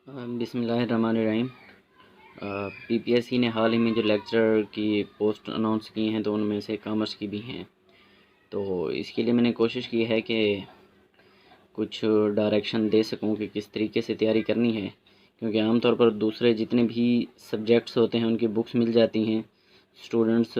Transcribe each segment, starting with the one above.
बिस्मिल्लाहिर्रहमानिर्रहीम। पीपीएससी ने हाल ही में जो लेक्चरर की पोस्ट अनाउंस की हैं तो उनमें से कॉमर्स की भी हैं। तो इसके लिए मैंने कोशिश की है कि कुछ डायरेक्शन दे सकूं कि किस तरीके से तैयारी करनी है, क्योंकि आमतौर पर दूसरे जितने भी सब्जेक्ट्स होते हैं उनकी बुक्स मिल जाती हैं। स्टूडेंट्स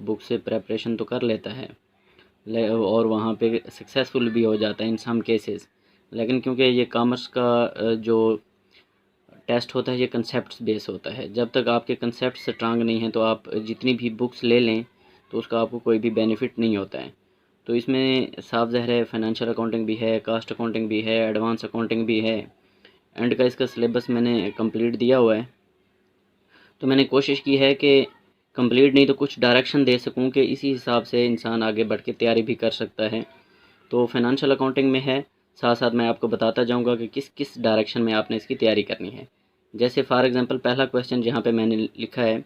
बुक से प्रेपरेशन तो कर लेता है और वहाँ पे सक्सेसफुल भी हो जाता है इन सम केसेस। लेकिन क्योंकि ये कॉमर्स का जो टेस्ट होता है ये कंसेप्ट बेस होता है। जब तक आपके कंसेप्ट स्ट्रांग नहीं हैं तो आप जितनी भी बुक्स ले लें तो उसका आपको कोई भी बेनिफिट नहीं होता है। तो इसमें साफ ज़ाहिर है फाइनेंशियल अकाउंटिंग भी है, कास्ट अकाउंटिंग भी है, एडवांस अकाउंटिंग भी है। एंड का इसका सिलेबस मैंने कंप्लीट दिया हुआ है। तो मैंने कोशिश की है कि कंप्लीट नहीं तो कुछ डायरेक्शन दे सकूं कि इसी हिसाब से इंसान आगे बढ़ के तैयारी भी कर सकता है। तो फाइनेंशियल अकाउंटिंग में है, साथ साथ मैं आपको बताता जाऊंगा कि किस किस डायरेक्शन में आपने इसकी तैयारी करनी है। जैसे फॉर एग्जांपल पहला क्वेश्चन जहाँ पे मैंने लिखा है,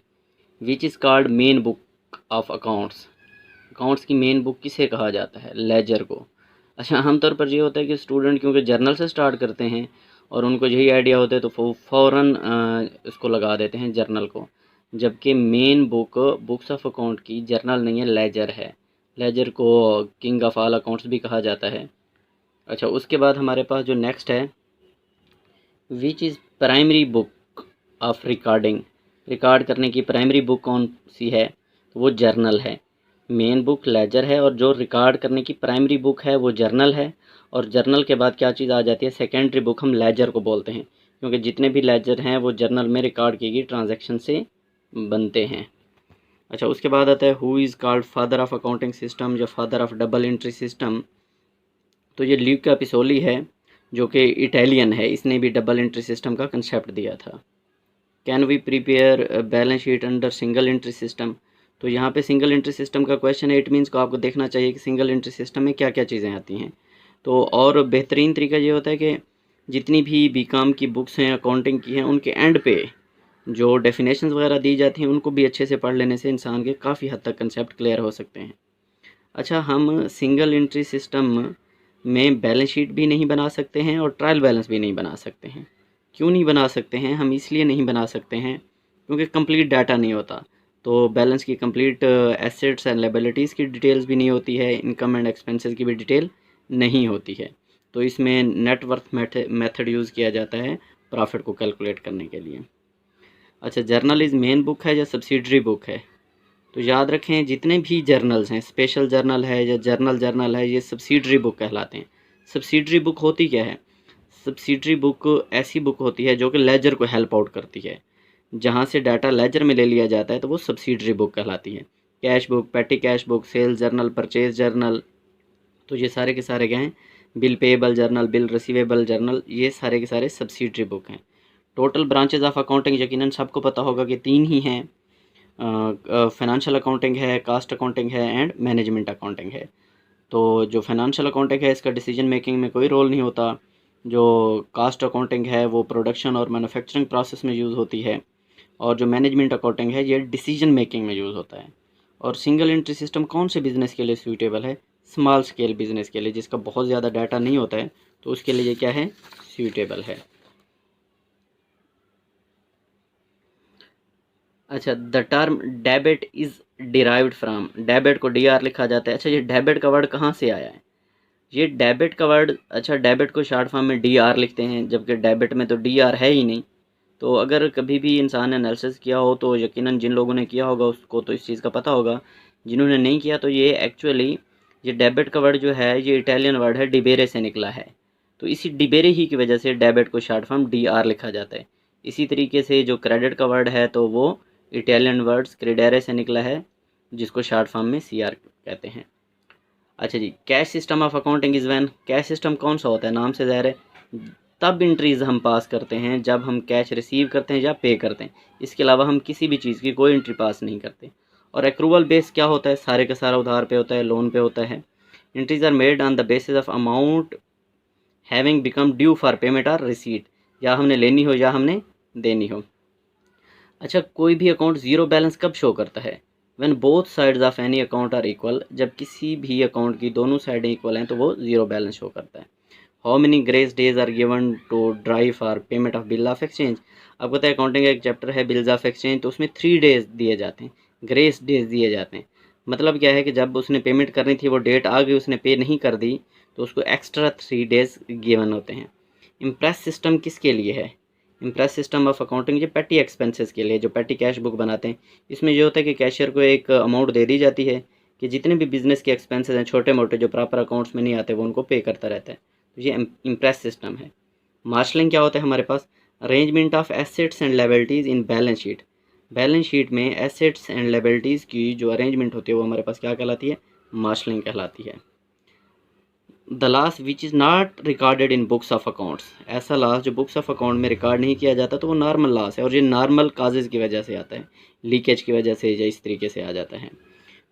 which is called main book of accounts. Accounts की मेन बुक किसे कहा जाता है? लेजर को। अच्छा, आमतौर पर ये होता है कि स्टूडेंट क्योंकि जर्नल से स्टार्ट करते हैं और उनको यही आइडिया होता है तो फ़ौरन इसको लगा देते हैं जर्नल को, जबकि main book books of account की जर्नल नहीं है, लेजर है। लेजर को किंग ऑफ ऑल अकाउंट्स भी कहा जाता है। अच्छा, उसके बाद हमारे पास जो नेक्स्ट है, which is primary book of recording. Record करने की प्राइमरी बुक कौन सी है? तो वो जर्नल है। मेन बुक लेजर है और जो रिकॉर्ड करने की प्राइमरी बुक है वो जर्नल है। और जर्नल के बाद क्या चीज़ आ जाती है? सेकेंडरी बुक हम लेजर को बोलते हैं, क्योंकि जितने भी लेजर हैं वो जर्नल में रिकॉर्ड की गई ट्रांजैक्शन से बनते हैं। अच्छा, उसके बाद आता है who is called father of accounting system या father of double entry system. तो ये ल्यूका पिसोली है जो कि इटालियन है, इसने भी डबल एंट्री सिस्टम का कंसेप्ट दिया था। Can we prepare balance sheet under single entry system. तो यहाँ पे सिंगल एंट्री सिस्टम का क्वेश्चन है, इट मीन्स को आपको देखना चाहिए कि सिंगल एंट्री सिस्टम में क्या क्या चीज़ें आती हैं। तो और बेहतरीन तरीका ये होता है कि जितनी भी बीकॉम की बुक्स हैं अकाउंटिंग की हैं उनके एंड पे जो डेफिनेशंस वगैरह दी जाती हैं उनको भी अच्छे से पढ़ लेने से इंसान के काफ़ी हद तक कंसेप्ट क्लियर हो सकते हैं। अच्छा, हम सिंगल एंट्री सिस्टम में बैलेंस शीट भी नहीं बना सकते हैं और ट्रायल बैलेंस भी नहीं बना सकते हैं। क्यों नहीं बना सकते हैं? हम इसलिए नहीं बना सकते हैं क्योंकि कंप्लीट डाटा नहीं होता। तो बैलेंस की कंप्लीट एसेट्स एंड लायबिलिटीज़ की डिटेल्स भी नहीं होती है, इनकम एंड एक्सपेंसेस की भी डिटेल नहीं होती है। तो इसमें नेटवर्थ मेथड यूज़ किया जाता है प्रॉफिट को कैलकुलेट करने के लिए। अच्छा, जर्नल इज़ मेन बुक है या सब्सिडरी बुक है? तो याद रखें जितने भी जर्नल्स हैं, स्पेशल जर्नल है या जर्नल है, ये सब्सिडरी बुक कहलाते हैं। सब्सिडरी बुक होती क्या है? सब्सिडरी बुक ऐसी बुक होती है जो कि लेजर को हेल्प आउट करती है। जहाँ से डाटा लेजर में ले लिया जाता है तो वो सब्सिडरी बुक कहलाती है। Cash book, petty cash book, sales journal, purchase journal, तो ये सारे के सारे क्या हैं? Bill payable journal, bill receivable journal, ये सारे के सारे सब्सिडरी बुक हैं। टोटल ब्रांचेज ऑफ अकाउंटिंग यकीनन सबको पता होगा कि 3 ही हैं। फाइनेंशियल अकाउंटिंग है, कास्ट अकाउंटिंग है एंड मैनेजमेंट अकाउंटिंग है। तो जो फाइनेंशियल अकाउंटिंग है इसका डिसीजन मेकिंग में कोई रोल नहीं होता। जो कास्ट अकाउंटिंग है वो प्रोडक्शन और मैन्युफैक्चरिंग प्रोसेस में यूज़ होती है। और जो मैनेजमेंट अकाउंटिंग है ये डिसीजन मेकिंग में यूज़ होता है। और सिंगल एंट्री सिस्टम कौन से बिज़नेस के लिए सूटेबल है? स्मॉल स्केल बिज़नेस के लिए, जिसका बहुत ज़्यादा डाटा नहीं होता है, तो उसके लिए ये क्या है? सूटेबल है। अच्छा, the term debit is derived from. Debit को डी आर लिखा जाता है। अच्छा, ये डेबिट का वर्ड कहाँ से आया है? ये डेबिट का वर्ड, अच्छा डेबिट को शॉर्ट फॉर्म में डी आर लिखते हैं जबकि डेबिट में तो डी आर है ही नहीं। तो अगर कभी भी इंसान ने एनालिसिस किया हो तो यकीनन जिन लोगों ने किया होगा उसको तो इस चीज़ का पता होगा। जिन्होंने नहीं किया तो ये एक्चुअली ये डेबिट का वर्ड जो है ये इटालियन वर्ड है, डिबेरे से निकला है। तो इसी डिबेरे ही की वजह से डेबिट को शॉर्ट फॉर्म डी आर लिखा जाता है। इसी तरीके से जो क्रेडिट का वर्ड है तो वो इटालियन वर्ड्स क्रेडेरे से निकला है, जिसको शॉर्ट फॉर्म में सी आर कहते हैं। अच्छा जी, cash system of accounting is when. Cash system कौन सा होता है? नाम से ज़ाहिर है तब एंट्रीज हम पास करते हैं जब हम कैश रिसीव करते हैं या पे करते हैं। इसके अलावा हम किसी भी चीज़ की कोई एंट्री पास नहीं करते। और एक्रूवल बेस क्या होता है? सारे का सारा उधार पे होता है, लोन पे होता है। Entries are made on the basis of amount having become due for payment और रिसीट, या हमने लेनी हो या हमने देनी हो। अच्छा, कोई भी अकाउंट ज़ीरो बैलेंस कब शो करता है? When both sides of any account are equal. जब किसी भी अकाउंट की दोनों साइडें इक्वल हैं तो वो ज़ीरो बैलेंस शो करता है। How many grace days are given to drawee for payment of bill of exchange. आपको पता है अकाउंटिंग का एक चैप्टर है बिल्स ऑफ एक्सचेंज, तो उसमें 3 डेज दिए जाते हैं, ग्रेस डेज दिए जाते हैं। मतलब क्या है कि जब उसने पेमेंट करनी थी वो डेट आ गई, उसने पे नहीं कर दी, तो उसको एक्स्ट्रा 3 डेज गिवन होते हैं। इम्प्रेस सिस्टम किसके लिए है? इम्प्रेस सिस्टम ऑफ अकाउंटिंग जो पेटी एक्सपेंसेस के लिए, जो पेटी कैश बुक बनाते हैं। इसमें ये होता है कि कैशियर को एक अमाउंट दे दी जाती है कि जितने भी बिजनेस के एक्सपेंसेस हैं छोटे मोटे जो प्रॉपर अकाउंट्स में नहीं आते वो उनको पे करता रहता है। तो ये इम्प्रेस सिस्टम है। मार्शलिंग क्या होता है हमारे पास? Arrangement of assets and liabilities in balance sheet. Balance sheet में एसेट्स एंड लायबिलिटीज़ की जो अरेंजमेंट होती है वो हमारे पास क्या कहलाती है? मार्शलिंग कहलाती है। The loss which is not recorded in books of accounts. ऐसा लॉस जो बुक्स ऑफ अकाउंट में रिकॉर्ड नहीं किया जाता तो वो नॉर्मल लॉस है, और ये नॉर्मल काजेज़ की वजह से आता है, लीकेज की वजह से या इस तरीके से आ जाता है।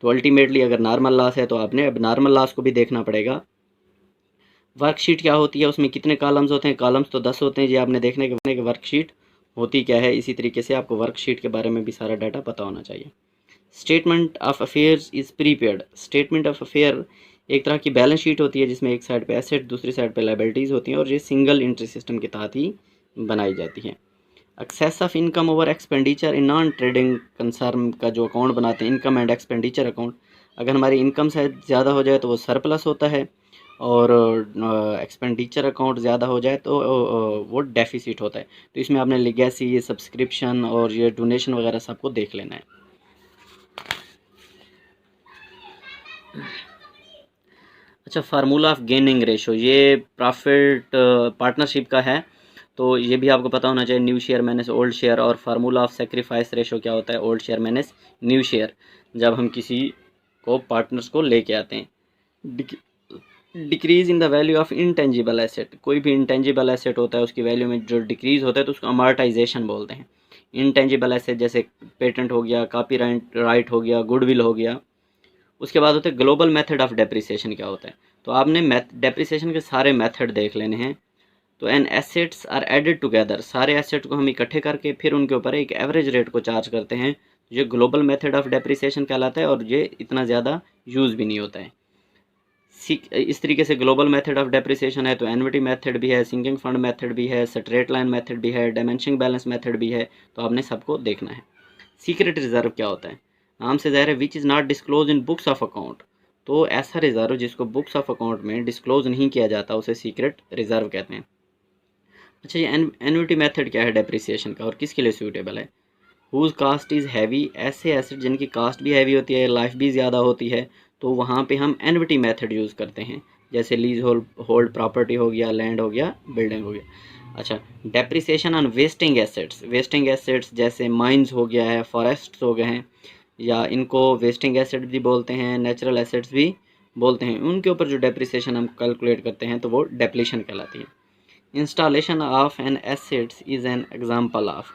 तो अल्टीमेटली अगर नॉर्मल लॉस है तो आपने अब नॉर्मल लॉस को भी देखना पड़ेगा। वर्कशीट क्या होती है, उसमें कितने कॉलम्स होते हैं? कॉलम्स तो 10 होते हैं जी, आपने देखने के वर्कशीट होती क्या है। इसी तरीके से आपको वर्कशीट के बारे में भी सारा डाटा पता होना चाहिए। Statement of affairs is prepaid. Statement of affair एक तरह की बैलेंस शीट होती है जिसमें एक साइड पे एसेट दूसरी साइड पे लायबिलिटीज़ होती हैं, और ये सिंगल एंट्री सिस्टम के तहत ही बनाई जाती है। Excess of income over expenditure in non trading concern का जो अकाउंट बनाते हैं, इनकम एंड एक्सपेंडिचर अकाउंट, अगर हमारी इनकम शायद ज़्यादा हो जाए तो वो सरप्लस होता है, और एक्सपेंडिचर अकाउंट ज़्यादा हो जाए तो वो डेफिसिट होता है। तो इसमें आपने लिगेसी, सब्सक्रिप्शन और ये डोनेशन वगैरह सबको देख लेना है। अच्छा, फार्मूला ऑफ गेनिंग रेशो, ये प्रॉफिट पार्टनरशिप का है, तो ये भी आपको पता होना चाहिए। New share minus old share. और फार्मूला ऑफ सेक्रीफाइस रेशो क्या होता है? Old share minus new share, जब हम किसी को पार्टनर्स को लेके आते हैं। Decrease in the value of intangible asset, कोई भी इंटेंजिबल एसेट होता है उसकी वैल्यू में जो डिक्रीज़ होता है तो उसको अमार्टाइजेशन बोलते हैं। इंटेंजिबल एसेट जैसे पेटेंट हो गया, कॉपी राइट हो गया, गुडविल हो गया। उसके बाद होता है ग्लोबल मेथड ऑफ डेप्रिसिएशन। क्या होता है? तो आपने डेप्रिसिएशन के सारे मेथड देख लेने हैं। तो an assets are added together, सारे एसेट को हम इकट्ठे करके फिर उनके ऊपर एक एवरेज रेट को चार्ज करते हैं। ये ग्लोबल मेथड ऑफ डेप्रिसिएशन कहलाता है, और ये इतना ज़्यादा यूज़ भी नहीं होता है। इस तरीके से ग्लोबल मेथड ऑफ डेप्रिसिएशन है। तो एन्युटी मेथड भी है, सिंकिंग फंड मेथड भी है, स्ट्रेट लाइन मेथड भी है, डायमेंशनिंग बैलेंस मेथड भी है। तो आपने सबको देखना है। सीक्रेट रिजर्व क्या होता है? नाम से ज़ाहिर है which is not disclose in books of account. तो ऐसा रिजर्व जिसको बुक्स ऑफ अकाउंट में डिस्क्लोज नहीं किया जाता उसे सीक्रेट रिजर्व कहते हैं। अच्छा, ये एन्युटी मेथड क्या है डेप्रिसिएशन का और किसके लिए सूटेबल है? हुज कास्ट इज़ हैवी, ऐसे एसेट जिनकी कास्ट भी हैवी होती है, लाइफ भी ज़्यादा होती है, तो वहाँ पे हम एन्युटी मेथड यूज़ करते हैं। जैसे लीज होल्ड प्रॉपर्टी हो गया, लैंड हो गया, बिल्डिंग हो गया। अच्छा, depreciation on wasting assets, wasting assets जैसे माइंस हो गया है, फॉरेस्ट्स हो गए हैं, या इनको वेस्टिंग एसेट भी बोलते हैं, नेचुरल एसेट्स भी बोलते हैं। उनके ऊपर जो डेप्रिसिएशन हम कैलकुलेट करते हैं तो वो डेप्लीशन कहलाती है। Installation of an assets is an example of,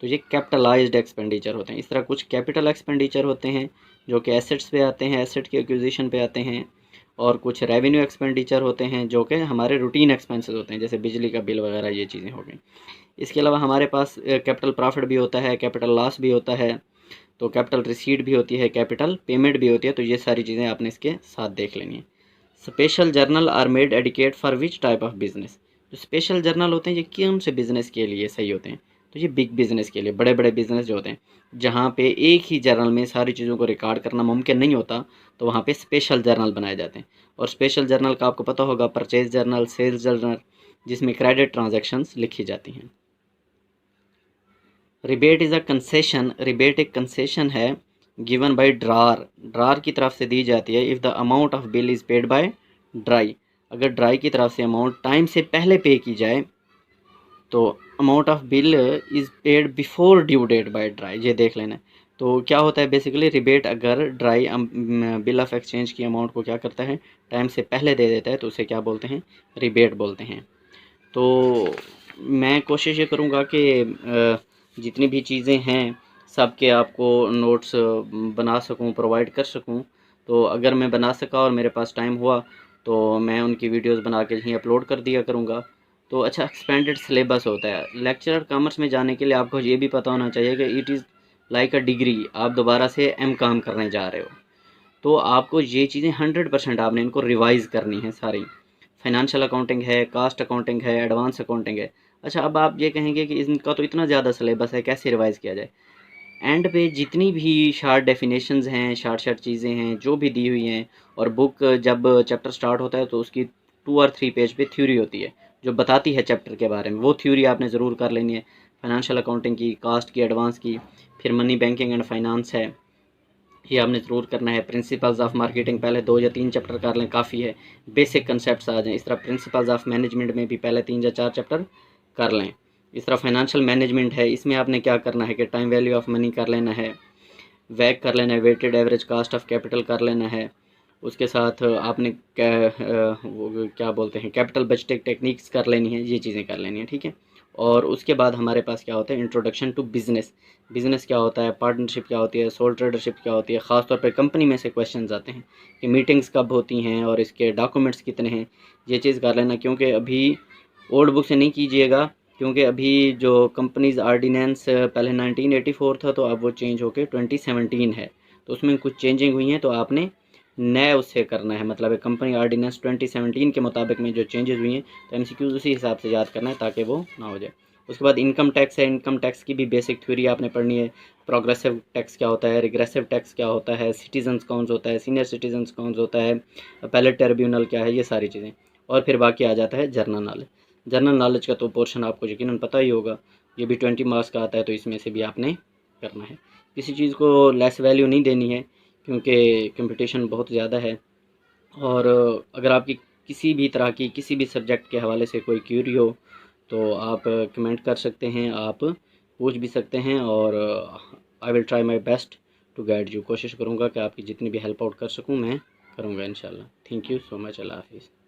तो ये कैपिटलाइज्ड एक्सपेंडिचर होते हैं। इस तरह कुछ कैपिटल एक्सपेंडिचर होते हैं जो कि एसेट्स पे आते हैं, एसेट के एक्विजिशन पे आते हैं, और कुछ रेवेन्यू एक्सपेंडिचर होते हैं जो कि हमारे रूटीन एक्सपेंसेस होते हैं, जैसे बिजली का बिल वगैरह, ये चीज़ें हो गई। इसके अलावा हमारे पास कैपिटल प्रॉफिट भी होता है, कैपिटल लॉस भी होता है, तो कैपिटल रिसीट भी होती है, कैपिटल पेमेंट भी होती है। तो ये सारी चीज़ें आपने इसके साथ देख लेनी है। Special journal are made adequate for which type of business, जो स्पेशल जर्नल होते हैं ये कौन से बिजनेस के लिए सही होते हैं? तो ये बिग बिजनेस के लिए, बड़े बड़े बिजनेस जो होते हैं जहाँ पे एक ही जर्नल में सारी चीज़ों को रिकॉर्ड करना मुमकिन नहीं होता, तो वहाँ पे स्पेशल जर्नल बनाए जाते हैं। और स्पेशल जर्नल का आपको पता होगा, परचेज जर्नल, सेल्स जर्नल, जिसमें क्रेडिट ट्रांजैक्शंस लिखी जाती हैं। Rebate is a concession, rebate एक कंसेशन है गिवन बाय ड्रार, ड्रार की तरफ से दी जाती है। If the amount of bill is paid by dry, अगर ड्राई की तरफ से अमाउंट टाइम से पहले पे की जाए तो amount of bill is paid before due date by drawee, ये देख लेना है। तो क्या होता है बेसिकली, रिबेट अगर ड्राई बिल ऑफ एक्सचेंज की अमाउंट को क्या करता है, टाइम से पहले दे देता है, तो उसे क्या बोलते हैं? रिबेट बोलते हैं। तो मैं कोशिश ये करूँगा कि जितनी भी चीज़ें हैं सब के आपको नोट्स बना सकूँ, प्रोवाइड कर सकूँ। तो अगर मैं बना सका और मेरे पास टाइम हुआ तो मैं उनकी वीडियोस बना के यहीं अपलोड कर दिया करूँगा। तो अच्छा, एक्सपेंडेड सिलेबस होता है। लेक्चरर कॉमर्स में जाने के लिए आपको ये भी पता होना चाहिए कि it is like a degree, आप दोबारा से काम करने जा रहे हो, तो आपको ये चीज़ें 100% आपने इनको रिवाइज़ करनी है सारी। फाइनेंशियल अकाउंटिंग है, कास्ट अकाउंटिंग है, एडवांस अकाउंटिंग है। अच्छा, अब आप ये कहेंगे कि इनका तो इतना ज़्यादा सिलेबस है, कैसे रिवाइज़ किया जाए? एंड पे जितनी भी शार्ट डेफिनेशंस हैं, शार्ट शार्ट चीज़ें हैं जो भी दी हुई हैं, और बुक जब चैप्टर स्टार्ट होता है तो उसकी 2 और 3 पेज पे थ्योरी होती है जो बताती है चैप्टर के बारे में, वो थ्योरी आपने ज़रूर कर लेनी है। फाइनेंशियल अकाउंटिंग की, कास्ट की, एडवांस की, फिर मनी बैंकिंग एंड फाइनेंस है, ये आपने ज़रूर करना है। प्रिंसिपल्स ऑफ मार्केटिंग पहले 2 या 3 चैप्टर कर लें, काफ़ी है, बेसिक कंसेप्ट आ जाएँ। इस तरह प्रिंसिपल्स ऑफ मैनेजमेंट में भी पहले 3 या 4 चैप्टर कर लें। इस तरह फाइनेंशियल मैनेजमेंट है, इसमें आपने क्या करना है कि टाइम वैल्यू ऑफ मनी कर लेना है, वैक कर लेना है, weighted average cost of capital कर लेना है। उसके साथ आपने वो क्या बोलते हैं, कैपिटल बजटिंग टेक्निक्स कर लेनी है, ये चीज़ें कर लेनी है, ठीक है। और उसके बाद हमारे पास क्या होता है, इंट्रोडक्शन टू बिज़नेस। बिज़नेस क्या होता है, पार्टनरशिप क्या होती है, सोल ट्रेडरशिप क्या होती है, ख़ासतौर पर कंपनी में से क्वेश्चन आते हैं कि मीटिंग्स कब होती हैं और इसके डॉक्यूमेंट्स कितने हैं, ये चीज़ कर लेना। क्योंकि अभी ओल्ड बुक से नहीं कीजिएगा, क्योंकि अभी जो कंपनीज़ आर्डीनेंस पहले 1984 था, तो अब वो चेंज होकर 2017 है, तो उसमें कुछ चेंजिंग हुई हैं, तो आपने नए उससे करना है। मतलब कंपनी आर्डीनेंस 2017 के मुताबिक में जो चेंजेस हुई हैं, तो एमसीक्यूज़ उसी हिसाब से याद करना है ताकि वो ना हो जाए। उसके बाद इनकम टैक्स है, इनकम टैक्स की भी बेसिक थ्योरी आपने पढ़नी है। प्रोग्रेसिव टैक्स क्या होता है, रिग्रेसिव टैक्स क्या होता है, सिटीजन्स कौन सा होता है, सीनियर सिटीजन्स कौन सा होता है, अपीलेट ट्रिब्यूनल क्या है, ये सारी चीज़ें। और फिर बाकी आ जाता है जनरल नॉलेज। जनरल नॉलेज का तो पोर्शन आपको यकीनन पता ही होगा, ये भी 20 मार्क्स का आता है, तो इसमें से भी आपने करना है। किसी चीज़ को लेस वैल्यू नहीं देनी है, क्योंकि कंपटीशन बहुत ज़्यादा है। और अगर आपकी किसी भी तरह की, किसी भी सब्जेक्ट के हवाले से कोई क्यूरी हो, तो आप कमेंट कर सकते हैं, आप पूछ भी सकते हैं, और I will try my best to guide you. कोशिश करूँगा कि आपकी जितनी भी हेल्प आउट कर सकूँ मैं करूँगा इंशाल्लाह। Thank you so much. अल्लाह हाफिज़।